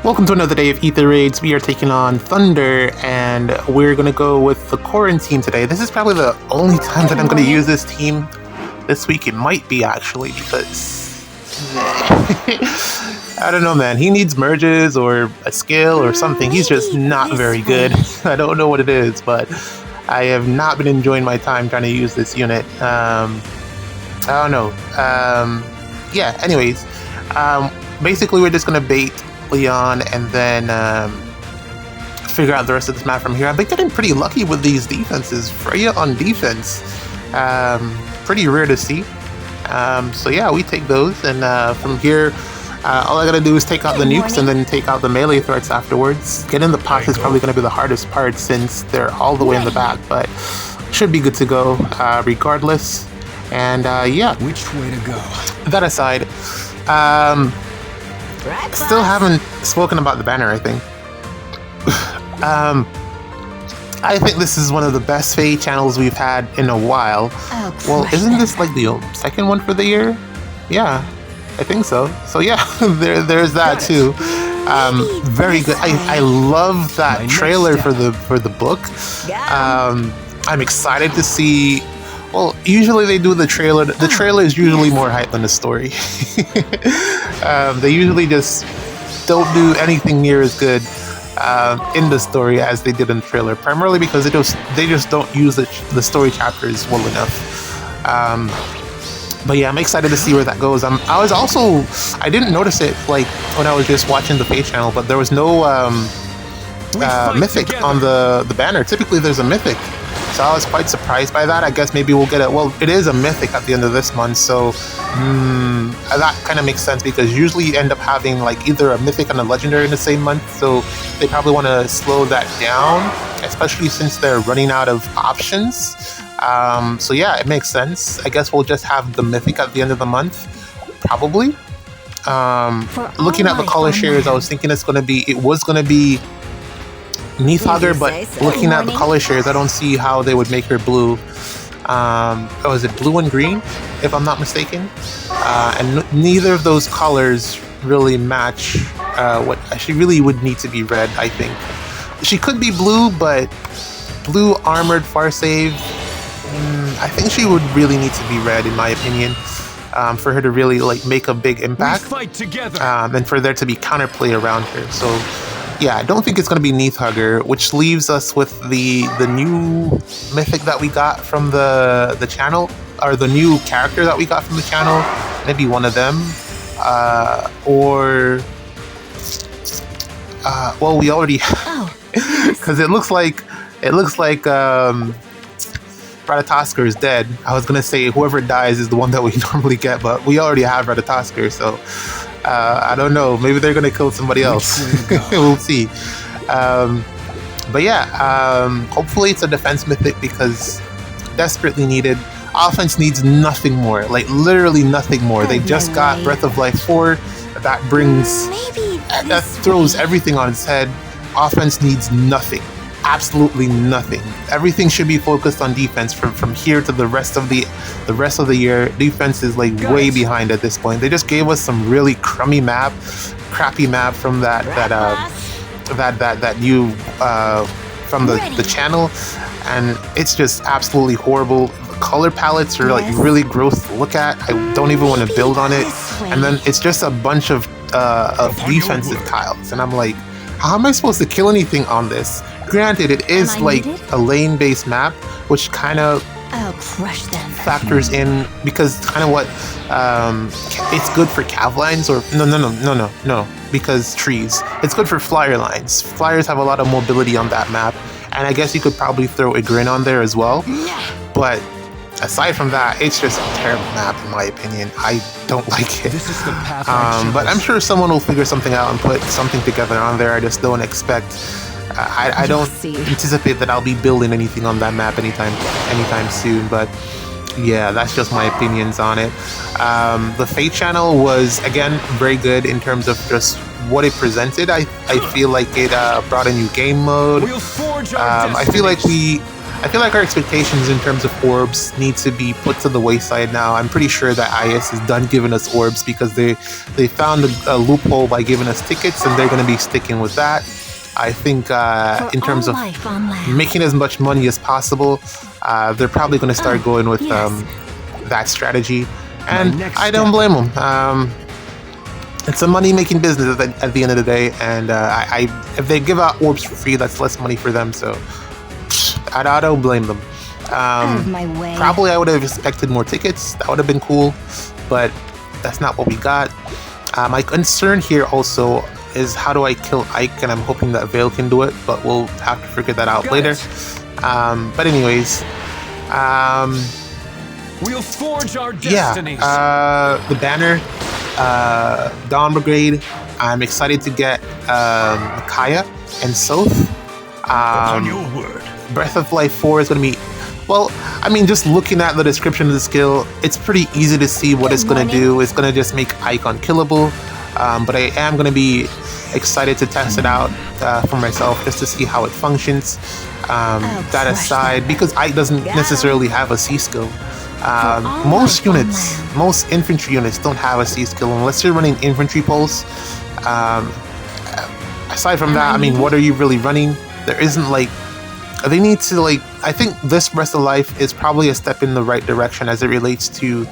Welcome to another day of Ether Raids. We are taking on Thunder, and we're going to go with the Corrin team today. This is probably the only time that I'm going to use this team this week. It might be, actually, because... I don't know, man. He needs merges or a skill or something. He's just not very good. I don't know what it is, but I have not been enjoying my time trying to use this unit. I don't know. Yeah, anyways. Basically, we're just going to bait Leon and then figure out the rest of this map from here. I've been getting pretty lucky with these defenses. Freya on defense, pretty rare to see. So yeah, we take those, and from here, all I gotta do is take out the nukes and then take out the melee threats afterwards. Getting the pots is probably gonna be the hardest part since they're all the way in the back, but should be good to go regardless. And yeah, which way to go? That aside, still haven't spoken about the banner, I think. I think this is one of the best Fae channels we've had in a while. Well, isn't this like the second one for the year? Yeah, I think so. So yeah, there's that too. Very good. I love that trailer for the book. I'm excited to see. Well, usually they do the trailer. The trailer is usually more hype than the story. They usually just don't do anything near as good in the story as they did in the trailer, primarily because they just don't use the story chapters well enough. But yeah, I'm excited to see where that goes. I didn't notice it like when I was just watching the Fae channel, but there was no mythic on the banner. Typically, there's a mythic. So I was quite surprised by that. I guess maybe we'll get it. Well, it is a mythic at the end of this month, so that kind of makes sense because usually you end up having like either a mythic and a legendary in the same month. So they probably want to slow that down, especially since they're running out of options. So yeah, it makes sense. I guess we'll just have the mythic at the end of the month, probably. Looking at the color shares, I was thinking it was gonna be Neathhugger, but looking at the color shares, I don't see how they would make her blue. Is it blue and green, if I'm not mistaken? And neither of those colors really match what she really would need to be red, I think. She could be blue, but blue armored far save, I think she would really need to be red, in my opinion, for her to really like make a big impact, and for there to be counterplay around her. So yeah, I don't think it's going to be Neathhugger, which leaves us with the new mythic that we got from the channel, or the new character that we got from the channel. Maybe one of them, or well, we already, because it looks like Ratatoskr is dead. I was gonna say whoever dies is the one that we normally get, but we already have Ratatoskr, so I don't know. Maybe they're gonna kill somebody else. We'll see. But yeah, hopefully it's a defense mythic because desperately needed. Offense needs nothing more, like literally nothing more. They just got Breath of Life 4. That throws everything on its head. Offense needs nothing. Absolutely nothing. Everything should be focused on defense from here to the rest of the year. Defense is like way behind at this point. They just gave us some really crappy map from that new from the channel, and it's just absolutely horrible. The color palettes are like really gross to look at. I don't even want to build on it, and then it's just a bunch of defensive tiles, and I'm like, how am I supposed to kill anything on this? Granted, it is like a lane-based map, which kind of factors in, because kind of what it's good for cav lines, or no, because trees. It's good for flyer lines. Flyers have a lot of mobility on that map, and I guess you could probably throw a grin on there as well. But aside from that, it's just a terrible map in my opinion. I don't like it. But I'm sure someone will figure something out and put something together on there. I just don't expect. I don't anticipate that I'll be building anything on that map anytime soon. But yeah, that's just my opinions on it. The Fae channel was again very good in terms of just what it presented. I feel like it brought a new game mode. I feel like I feel like our expectations in terms of orbs need to be put to the wayside now. I'm pretty sure that IS is done giving us orbs because they found a loophole by giving us tickets, and they're going to be sticking with that. I think in terms of making as much money as possible, they're probably going to start going with that strategy, and I don't blame them. It's a money-making business at the end of the day, and if they give out orbs for free, that's less money for them, so I don't blame them. Probably I would have expected more tickets. That would have been cool, but that's not what we got. My concern here also is how do I kill Ike, and I'm hoping that Vale can do it, but we'll have to figure that out later. But anyways, we'll forge our destinies. The banner, Dawn Brigade. I'm excited to get Kaya and Soth. On your word. Breath of Life 4 is going to be, well, I mean, just looking at the description of the skill, it's pretty easy to see what it's going to do. It's going to just make Ike unkillable, but I am going to be excited to test it out for myself just to see how it functions. That aside, because Ike doesn't necessarily have a C skill. Most infantry units don't have a C skill unless you're running infantry pulse. Aside from that, I mean, what are you really running? There isn't like, they need to like, I think this Breath of Life is probably a step in the right direction as it relates to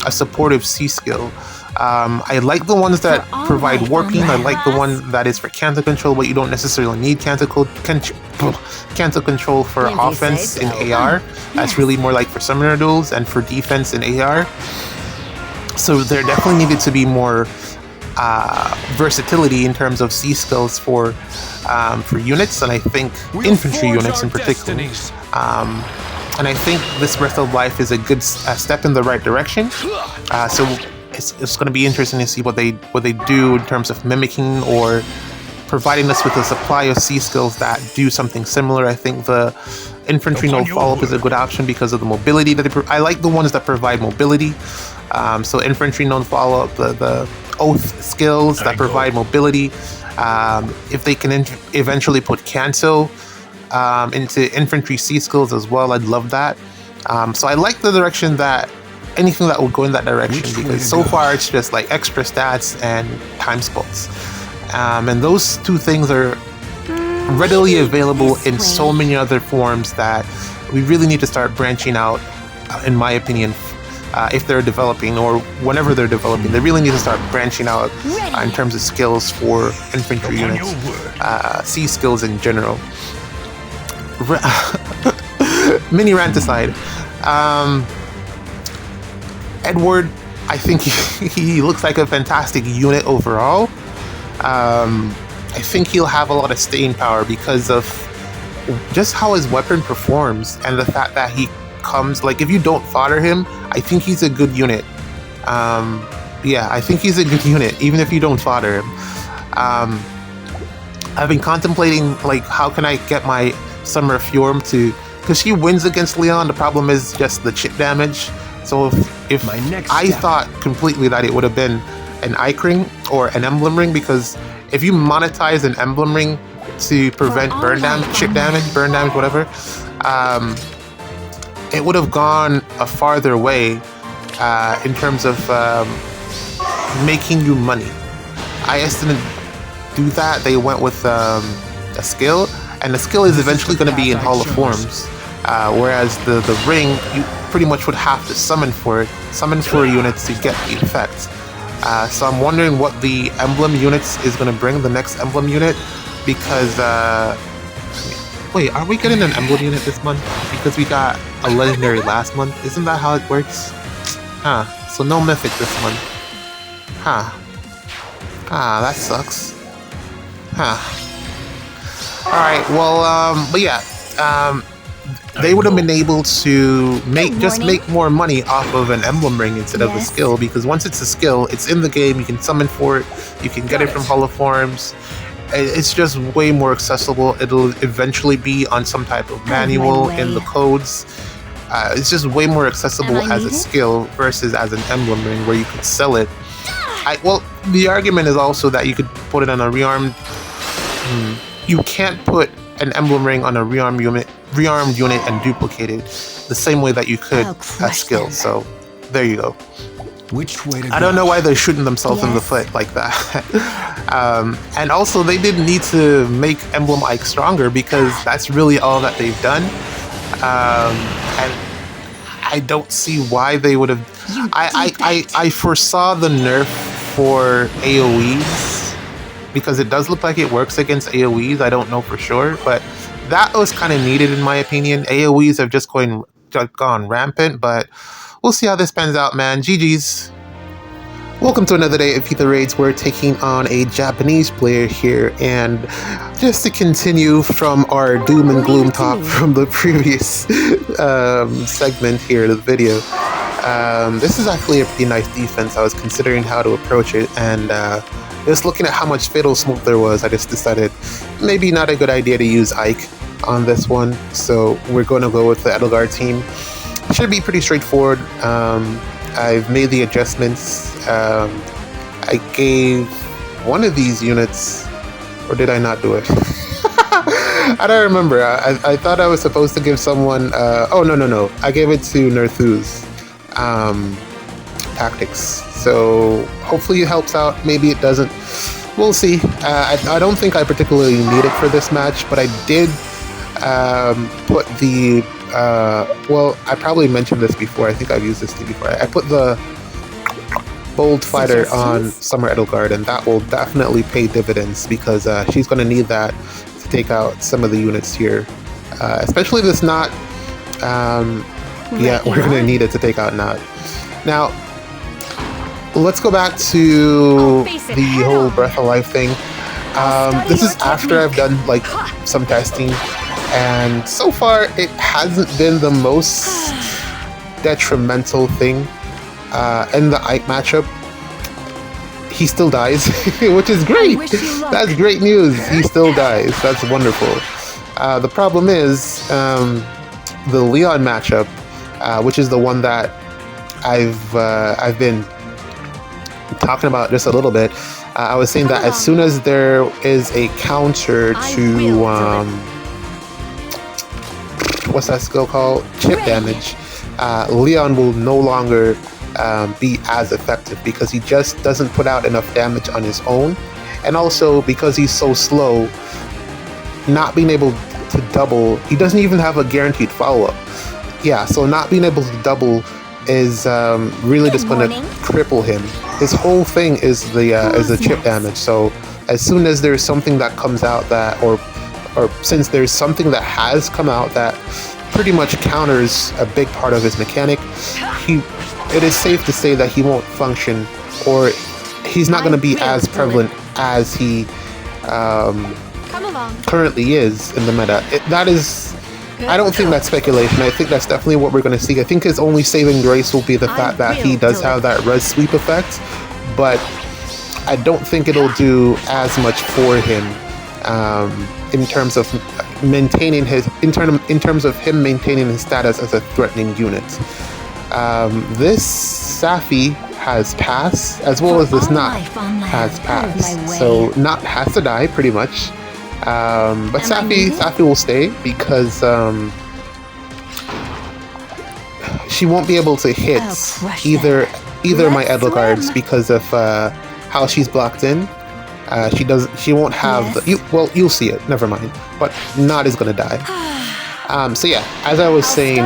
a supportive C skill. I like the ones that provide warping. I like the one that is for canto control, but you don't necessarily need canto control for offense in AR. That's really more like for summoner duels and for defense in AR. So there definitely needed to be more versatility in terms of C skills for units, and I think infantry units in particular. And I think this Breath of Life is a good step in the right direction. So it's going to be interesting to see what they do in terms of mimicking or providing us with a supply of C skills that do something similar. I think the infantry no follow-up is a good option because of the mobility that I like the ones that provide mobility. So infantry no follow-up, the oath skills that provide mobility. If they can eventually put Canto into infantry C skills as well, I'd love that. So I like the direction that anything that would go in that direction, because so far it's just like extra stats and time spells. And those two things are readily available in so many other forms that we really need to start branching out, in my opinion. If they're developing or whenever they're developing, they really need to start branching out in terms of skills for infantry units, C skills in general. Mini rant aside, Edward, I think he looks like a fantastic unit overall. I think he'll have a lot of staying power because of just how his weapon performs and the fact that he comes, like, if you don't fodder him, I think he's a good unit. Yeah, I think he's a good unit, even if you don't fodder him. I've been contemplating, like, how can I get my Summer of Fjorm to, because she wins against Leon, the problem is just the chip damage. So if I thought completely that it would have been an Ike ring or an emblem ring, because if you monetize an emblem ring to prevent burn damage, chip damage, burn damage, whatever, it would have gone a farther way in terms of making you money. IS didn't do that. They went with a skill, and the skill is eventually going to be in Hall of Forms, whereas the ring, you pretty much would have to summon for units to get the effect. So I'm wondering what the emblem units is going to bring, the next emblem unit, because wait, are we getting an emblem unit this month? Because we got a legendary last month. Isn't that how it works? Huh. So no mythic this month. Huh. Ah, that sucks. Huh. Alright, well, but yeah, they would have been able to make more money off of an emblem ring instead of a skill, because once it's a skill, it's in the game, you can summon for it, you can get it from Hall of Forms. It's just way more accessible. It'll eventually be on some type of manual in the codes. It's just way more accessible as a skill versus as an emblem ring where you could sell it. Well, the argument is also that you could put it on a rearmed. You can't put an emblem ring on a rearmed unit and duplicate it the same way that you could a skill. So there you go. Which way to go? I don't know why they're shooting themselves in the foot like that. And also, they didn't need to make Emblem Ike stronger because that's really all that they've done. And I don't see why they would have. I foresaw the nerf for AoEs because it does look like it works against AoEs. I don't know for sure, but that was kind of needed in my opinion. AoEs have just gone rampant, but we'll see how this pans out, man. GG's. Welcome to another day of Ether Raids. We're taking on a Japanese player here, and just to continue from our doom and gloom talk from the previous segment here of the video, this is actually a pretty nice defense. I was considering how to approach it, and just looking at how much Fatal Smoke there was, I just decided maybe not a good idea to use Ike on this one, so we're going to go with the Edelgard team. Should be pretty straightforward. I've made the adjustments. I gave one of these units, or did I not do it? I don't remember. I thought I was supposed to give someone. Oh no! I gave it to Nerthu's tactics. So hopefully it helps out. Maybe it doesn't. We'll see. I don't think I particularly need it for this match, but I did put the. Well, I probably mentioned this before. I think I've used this thing before. I put the Bold Fighter on Summer Edelgard, and that will definitely pay dividends because she's going to need that to take out some of the units here. Especially this Knot. Yeah, we're going to need it to take out Knot. Now, let's go back to the whole Breath of Life thing. This is after I've done like some testing. And so far, it hasn't been the most detrimental thing in the Ike matchup. He still dies, which is great. That's great news. He still dies. That's wonderful. The problem is the Leon matchup, which is the one that I've been talking about just a little bit. I was saying that as soon as there is a counter to what's that skill called? Chip damage. Leon will no longer be as effective because he just doesn't put out enough damage on his own, and also because he's so slow, not being able to double. He doesn't even have a guaranteed follow-up. Yeah, so not being able to double is really just going to cripple him. His whole thing is the chip damage. So as soon as there's something that comes out that or since there's something that has come out that pretty much counters a big part of his mechanic, it is safe to say that he won't function, or he's not going to be as prevalent as he currently is in the meta. I don't think that's speculation. I think that's definitely what we're going to see. I think his only saving grace will be the fact that he does have that res sweep effect, but I don't think it'll do as much for him. In terms of maintaining in terms of him maintaining his status as a threatening unit. This Safi has passed, as well as this Knot has passed. So Knot has to die pretty much, but Safi will stay because she won't be able to hit either my Edelgards because of how she's blocked in. She won't have the. You'll see it. Never mind. But Knot is gonna die. So yeah, as I was saying,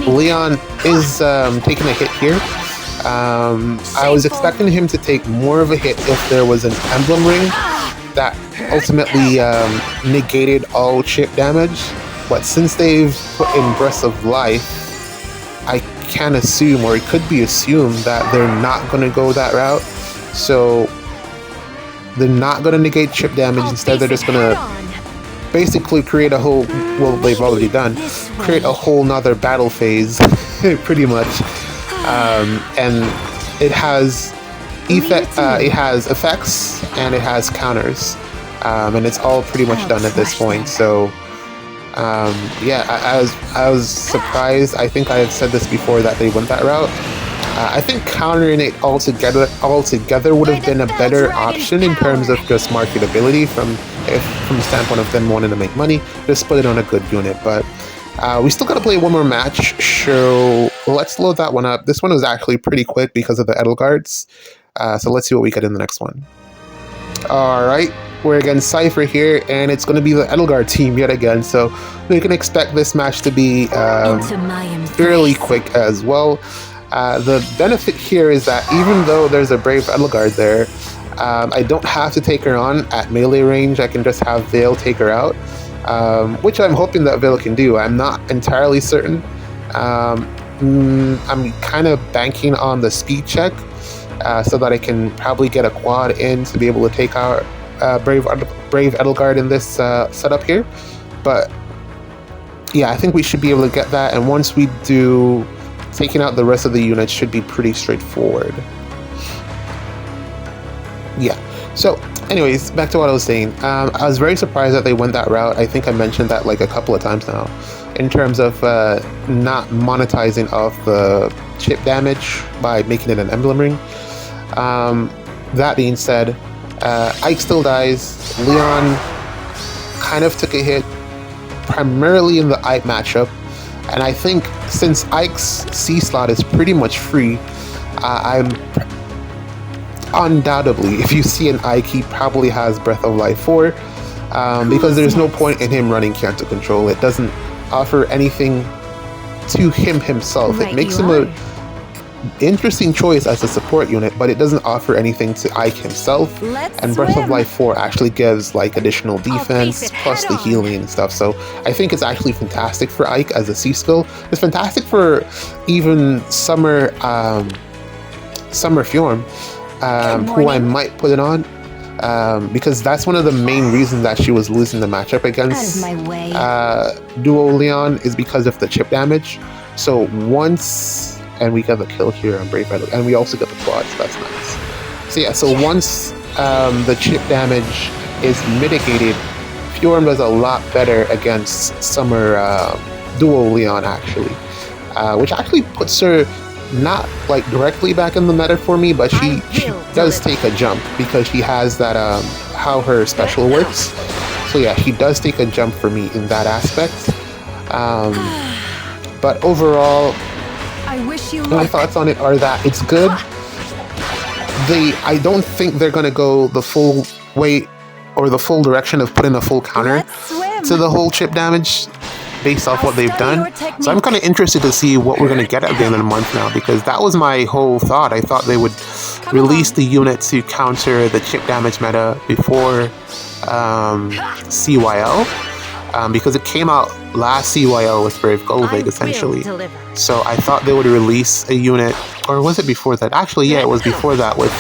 Leon is taking a hit here. I was expecting him to take more of a hit if there was an emblem ring that ultimately negated all chip damage. But since they've put in Breath of Life, I can assume, or it could be assumed, that they're not gonna go that route. So they're not going to negate chip damage. Instead, they're just going to basically create a whole, well, they've already done, create a whole nother battle phase, pretty much. And it has effects and it has counters. And it's all pretty much done at this point. So, yeah, I was surprised. I think I have said this before that they went that route. I think countering it altogether would have been a better option in terms of just marketability from the standpoint of them wanting to make money. Just put it on a good unit, but we still got to play one more match. So let's load that one up. This one was actually pretty quick because of the Edelgards. So let's see what we get in the next one. All right, we're against Cypher here, and it's going to be the Edelgard team yet again. So we can expect this match to be fairly quick as well. The benefit here is that even though there's a Brave Edelgard there, I don't have to take her on at melee range. I can just have Veil take her out, which I'm hoping that Veil can do. I'm not entirely certain. I'm kind of banking on the speed check so that I can probably get a quad in to be able to take out Brave Edelgard in this setup here. But yeah, I think we should be able to get that, and once we do, taking out the rest of the units should be pretty straightforward. Yeah, so anyways, back to what I was saying. I was very surprised that they went that route. I think I mentioned that like a couple of times now, in terms of not monetizing off the chip damage by making it an emblem ring. That being said, Ike still dies. Leon kind of took a hit, primarily in the Ike matchup. And I think since Ike's C slot is pretty much free, I'm undoubtedly, if you see an Ike, he probably has Breath of Life 4, because there's no point in him running Canto Control. It doesn't offer anything to him himself. It makes him a interesting choice as a support unit, but it doesn't offer anything to Ike himself. And Breath of Life 4 actually gives like additional defense plus the healing and stuff. So I think it's actually fantastic for Ike as a C skill. It's fantastic for even Summer Fjorm, who I might put it on, because that's one of the main reasons that she was losing the matchup against Duo Leon, is because of the chip damage. So once, and we got the kill here on Brave Edelgard, and we also got the quad, so that's nice. So yeah, so once the chip damage is mitigated, Fjorm does a lot better against Summer Duo Leon actually, which actually puts her not like directly back in the meta for me, but she does take a jump because she has that how her special works. So yeah, she does take a jump for me in that aspect. But overall, my thoughts on it are that it's good. I don't think they're gonna go the full way or the full direction of putting a full counter to the whole chip damage based off what they've done. So I'm kind of interested to see what we're going to get at the end of the month now, because that was my whole thought. I thought they would release the unit to counter the chip damage meta before CYL, because it came out last CYL with Brave Golvig essentially. So I thought they would release a unit, or was it before that? Actually, yeah, it was before that with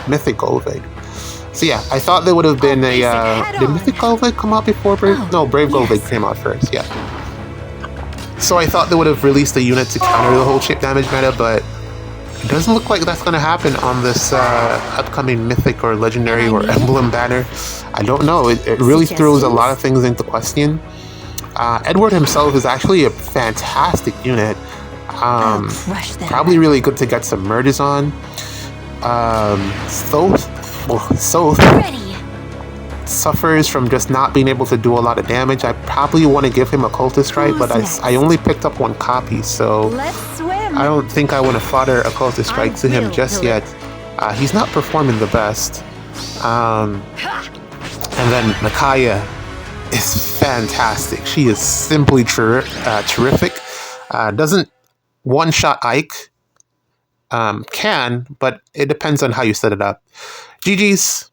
Mythic Golvig. So yeah, I thought there would have been a... did Mythic Golvig come out before Brave? No, Brave Golvig came out first, yeah. So I thought they would have released a unit to counter the whole chip damage meta, but it doesn't look like that's going to happen on this upcoming Mythic or Legendary or Emblem banner. I don't know, it really throws a lot of things into question. Edward himself is actually a fantastic unit. Probably really good to get some merges on. Thoth suffers from just not being able to do a lot of damage. I probably want to give him a Cultist Strike, but I only picked up one copy, so I don't think I want to fodder a Cultist Strike to him just yet. He's not performing the best. And then Nakaya is fantastic. She is simply terrific. Doesn't one-shot Ike. Can, but it depends on how you set it up. GG's.